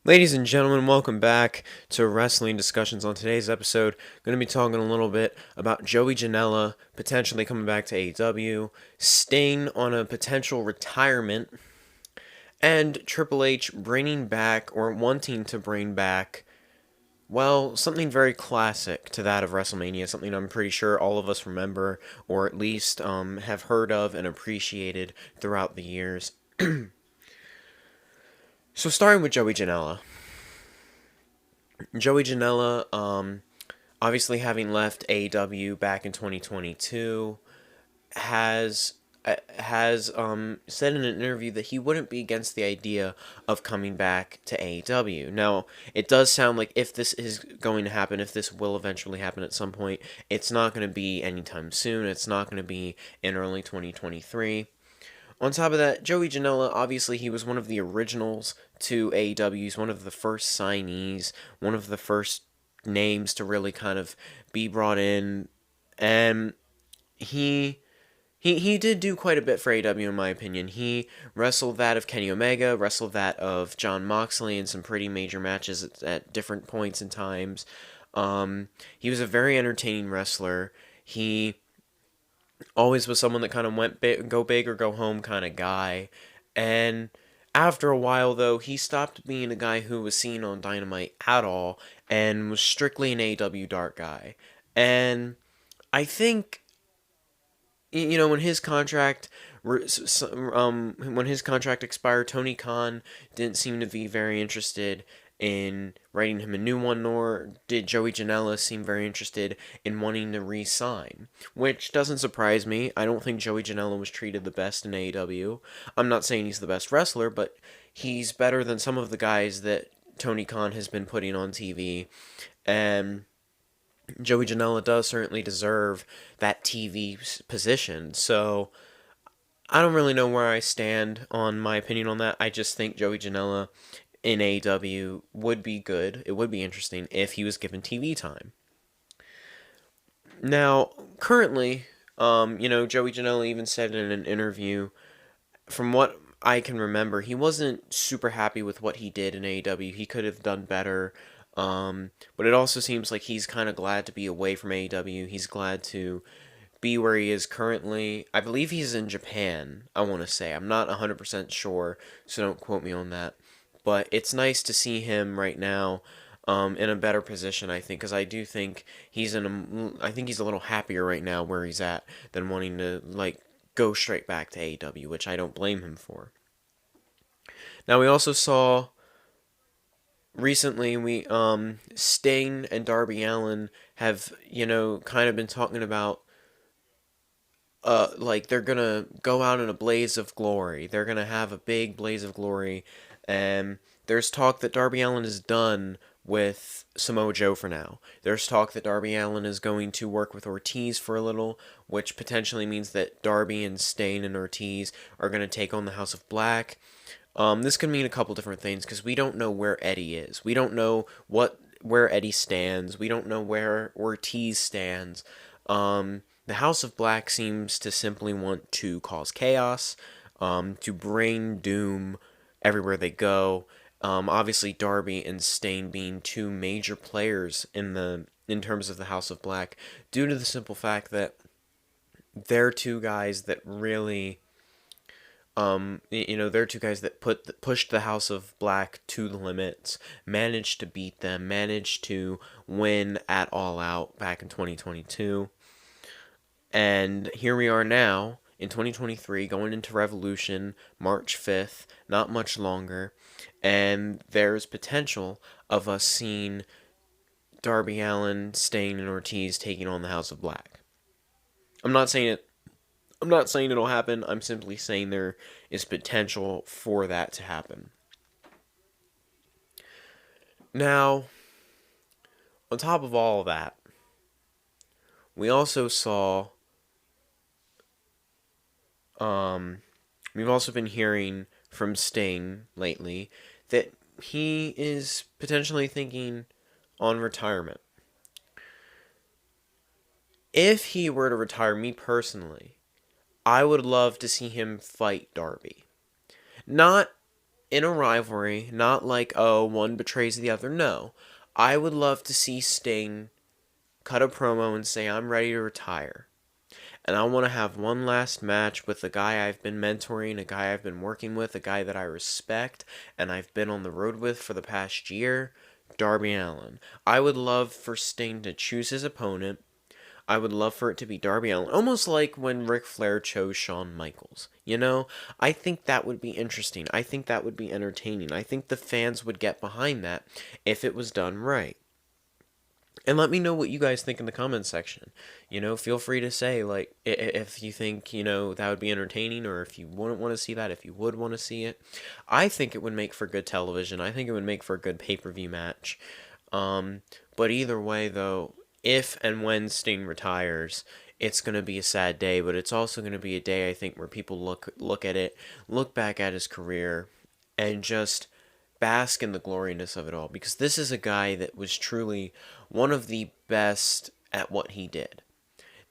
Ladies and gentlemen, welcome back to Wrestling Discussions. On today's episode, going to be talking a little bit about Joey Janela potentially coming back to AEW, Sting on a potential retirement, and Triple H bringing back or wanting to bring back, well, something very classic to that of WrestleMania, something I'm pretty sure all of us remember or at least have heard of and appreciated throughout the years. So starting with Joey Janela. Joey Janela, obviously having left AEW back in 2022, has said in an interview that he wouldn't be against the idea of coming back to AEW. Now, it does sound like if this is going to happen, if this will eventually happen at some point, it's not going to be anytime soon. It's not going to be in early 2023. On top of that, Joey Janela, obviously, he was one of the originals to AEW. He's one of the first signees, one of the first names to really kind of be brought in. And he did do quite a bit for AEW, in my opinion. He wrestled that of Kenny Omega, wrestled that of Jon Moxley in some pretty major matches at different points and times. He was a very entertaining wrestler. He always was someone that kind of went go big or go home kind of guy. And after a while, though, he stopped being a guy who was seen on Dynamite at all and was strictly an AEW Dark guy. And I think, when his contract when his contract expired, Tony Khan didn't seem to be very interested in writing him a new one, nor did Joey Janela seem very interested in wanting to re-sign, which doesn't surprise me. I don't think Joey Janela was treated the best in AEW. I'm not saying he's the best wrestler, but he's better than some of the guys that Tony Khan has been putting on TV, and Joey Janela does certainly deserve that TV position. So I don't really know where I stand on my opinion on that. I just think Joey Janela in AEW would be good. It would be interesting if he was given TV time. Now, currently, Joey Janela even said in an interview, from what I can remember, he wasn't super happy with what he did in AEW. He could have done better. But it also seems like he's kind of glad to be away from AEW. He's glad to be where he is currently. I believe he's in Japan, I want to say. I'm not 100% sure, so don't quote me on that. But it's nice to see him right now in a better position, I think, because I do think I think he's a little happier right now where he's at than wanting to, go straight back to AEW, which I don't blame him for. Now, we also saw recently Sting and Darby Allin have, kind of been talking about they're gonna go out in a blaze of glory. They're gonna have a big blaze of glory, and there's talk that Darby Allin is done with Samoa Joe for now. There's talk that Darby Allin is going to work with Ortiz for a little, which potentially means that Darby and Stain and Ortiz are gonna take on the House of Black. This could mean a couple different things because we don't know where Eddie is. We don't know where Eddie stands. We don't know where Ortiz stands. The House of Black seems to simply want to cause chaos, to bring doom everywhere they go. Obviously, Darby and Stain being two major players in terms of the House of Black, due to the simple fact that they're two guys that really, they're two guys that pushed the House of Black to the limits, managed to beat them, managed to win at All Out back in 2022. And here we are now in 2023, going into Revolution, March 5th, not much longer. And there's potential of us seeing Darby Allin, Stain, and Ortiz taking on the House of Black. I'm not saying it. I'm not saying it'll happen. I'm simply saying there is potential for that to happen. Now, on top of all of that, we also saw we've also been hearing from Sting lately that he is potentially thinking on retirement. If he were to retire, me personally, I would love to see him fight Darby. Not in a rivalry, not like, oh, one betrays the other. No. I would love to see Sting cut a promo and say, I'm ready to retire. And I want to have one last match with a guy I've been mentoring, a guy I've been working with, a guy that I respect, and I've been on the road with for the past year, Darby Allin. I would love for Sting to choose his opponent. I would love for it to be Darby Allin, almost like when Ric Flair chose Shawn Michaels. You know, I think that would be interesting. I think that would be entertaining. I think the fans would get behind that if it was done right. And let me know what you guys think in the comments section. Feel free to say, like, if you think, that would be entertaining, or if you wouldn't want to see that, if you would want to see it. I think it would make for good television. I think it would make for a good pay-per-view match. But either way, though, if and when Sting retires, it's going to be a sad day, but it's also going to be a day, I think, where people look at it, look back at his career, and just bask in the gloriness of it all, because this is a guy that was truly one of the best at what he did.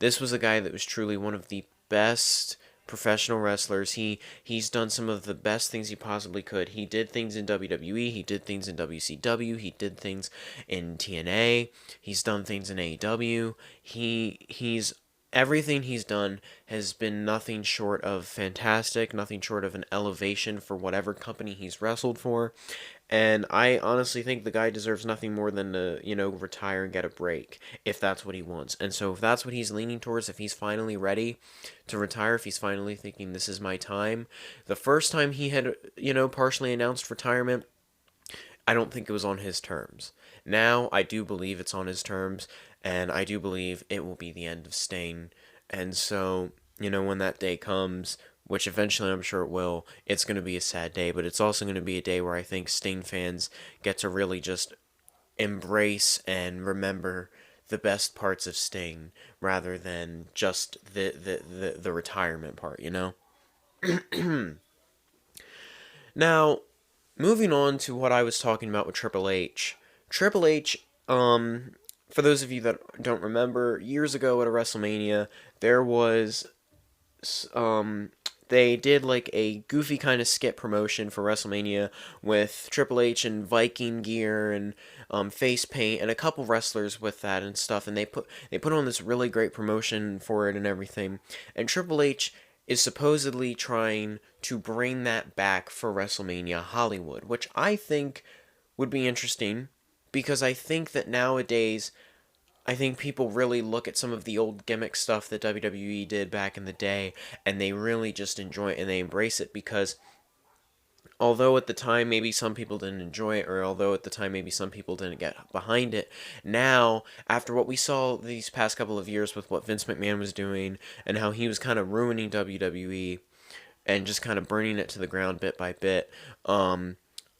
This was a guy that was truly one of the best professional wrestlers. He's done some of the best things he possibly could. He did things in WWE, he did things in WCW, he did things in TNA, he's done things in AEW. He's everything he's done has been nothing short of fantastic, nothing short of an elevation for whatever company he's wrestled for. And I honestly think the guy deserves nothing more than to, retire and get a break, if that's what he wants. And so if that's what he's leaning towards, if he's finally ready to retire, if he's finally thinking this is my time. The first time he had, partially announced retirement, I don't think it was on his terms. Now, I do believe it's on his terms, and I do believe it will be the end of Sting. And so, when that day comes, which eventually I'm sure it will, it's going to be a sad day, but it's also going to be a day where I think Sting fans get to really just embrace and remember the best parts of Sting rather than just the retirement part, Now, moving on to what I was talking about with Triple H. Triple H, for those of you that don't remember, years ago at a WrestleMania, there was, they did like a goofy kind of skit promotion for WrestleMania with Triple H in Viking gear and face paint and a couple wrestlers with that and stuff, and they put on this really great promotion for it and everything. And Triple H is supposedly trying to bring that back for WrestleMania Hollywood, which I think would be interesting, because I think that nowadays, I think people really look at some of the old gimmick stuff that WWE did back in the day, and they really just enjoy it and they embrace it, because although at the time maybe some people didn't enjoy it, or although at the time maybe some people didn't get behind it, now, after what we saw these past couple of years with what Vince McMahon was doing, and how he was kind of ruining WWE, and just kind of burning it to the ground bit by bit,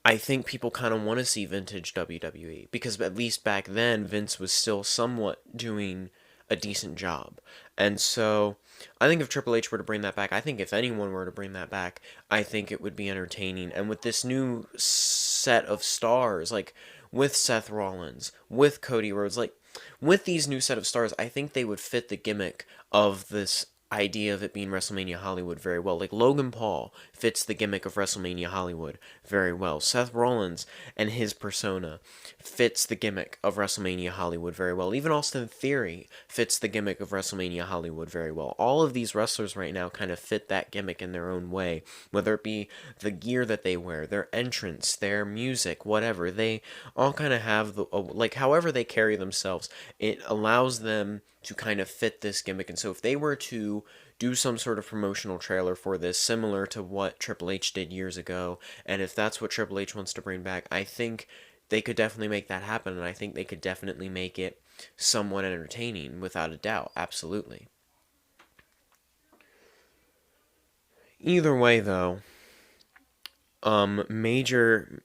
I think people kind of want to see vintage WWE, because at least back then, Vince was still somewhat doing a decent job. And so, I think if Triple H were to bring that back, I think if anyone were to bring that back, I think it would be entertaining. And with this new set of stars, like with Seth Rollins, with Cody Rhodes, like with these new set of stars, I think they would fit the gimmick of this idea of it being WrestleMania Hollywood very well. Like Logan Paul fits the gimmick of WrestleMania Hollywood very well. Seth Rollins and his persona fits the gimmick of WrestleMania Hollywood very well. Even Austin Theory fits the gimmick of WrestleMania Hollywood very well. All of these wrestlers right now kind of fit that gimmick in their own way, whether it be the gear that they wear, their entrance, their music, whatever. They all kind of have the, like, however they carry themselves, it allows them to kind of fit this gimmick. And so if they were to do some sort of promotional trailer for this, similar to what Triple H did years ago, and if that's what Triple H wants to bring back, I think they could definitely make that happen, and I think they could definitely make it somewhat entertaining, without a doubt, absolutely. Either way, though, major,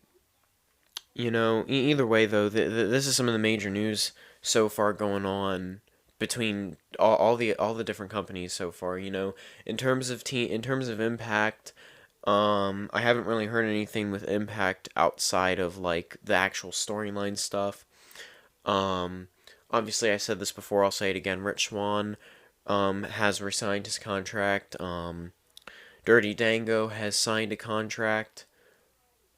either way, though, this is some of the major news so far going on between all the different companies so far. In terms of Impact, I haven't really heard anything with Impact outside of like the actual storyline stuff. Obviously, I said this before, I'll say it again. Rich Swann has resigned his contract. Dirty Dango has signed a contract.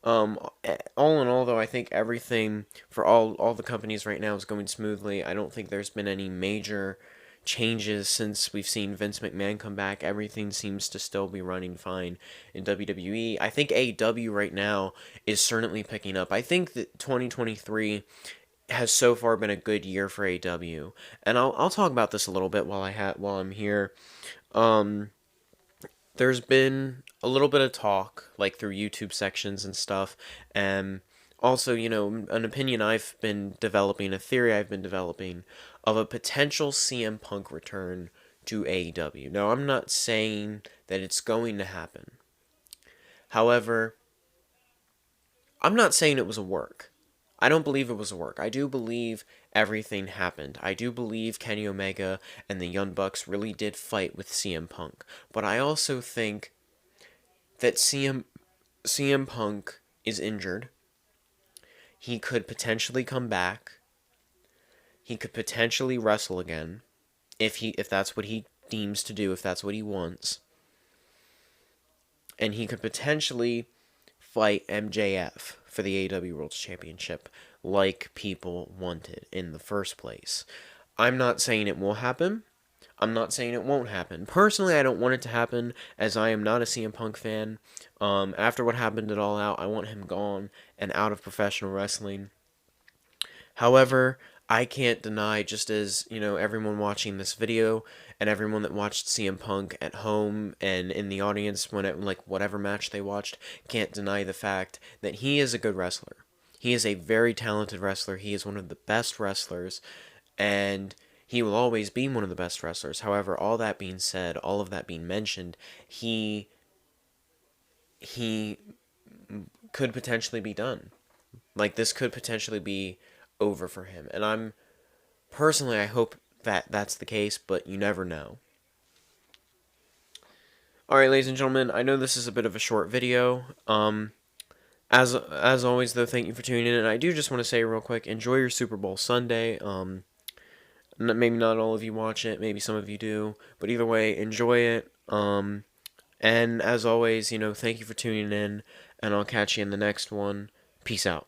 All in all, though, I think everything for all the companies right now is going smoothly. I don't think there's been any major changes since we've seen Vince McMahon come back. Everything seems to still be running fine in WWE. I think AEW right now is certainly picking up. I think that 2023 has so far been a good year for AEW, and I'll talk about this a little bit while I'm here. Um, there's been a little bit of talk, like through YouTube sections and stuff, and also, an opinion I've been developing, a theory I've been developing, of a potential CM Punk return to AEW. Now, I'm not saying that it's going to happen. However, I'm not saying it was a work. I don't believe it was a work. I do believe everything happened. I do believe Kenny Omega and the Young Bucks really did fight with CM Punk. But I also think that CM Punk is injured. He could potentially come back. He could potentially wrestle again if that's what he deems to do, if that's what he wants. And he could potentially fight MJF for the AEW World Championship like people wanted in the first place. I'm not saying it will happen. I'm not saying it won't happen. Personally, I don't want it to happen, as I am not a CM Punk fan. After what happened at All Out, I want him gone and out of professional wrestling. However, I can't deny, just as, everyone watching this video and everyone that watched CM Punk at home and in the audience whatever match they watched, can't deny the fact that he is a good wrestler. He is a very talented wrestler. He is one of the best wrestlers, and he will always be one of the best wrestlers. However, all that being said, all of that being mentioned, he could potentially be done. Like, this could potentially be over for him. And I hope that that's the case, but you never know. Alright, ladies and gentlemen, I know this is a bit of a short video. As always, though, thank you for tuning in. And I do just want to say real quick, enjoy your Super Bowl Sunday. Maybe not all of you watch it, maybe some of you do, but either way, enjoy it. And as always, thank you for tuning in, and I'll catch you in the next one. Peace out.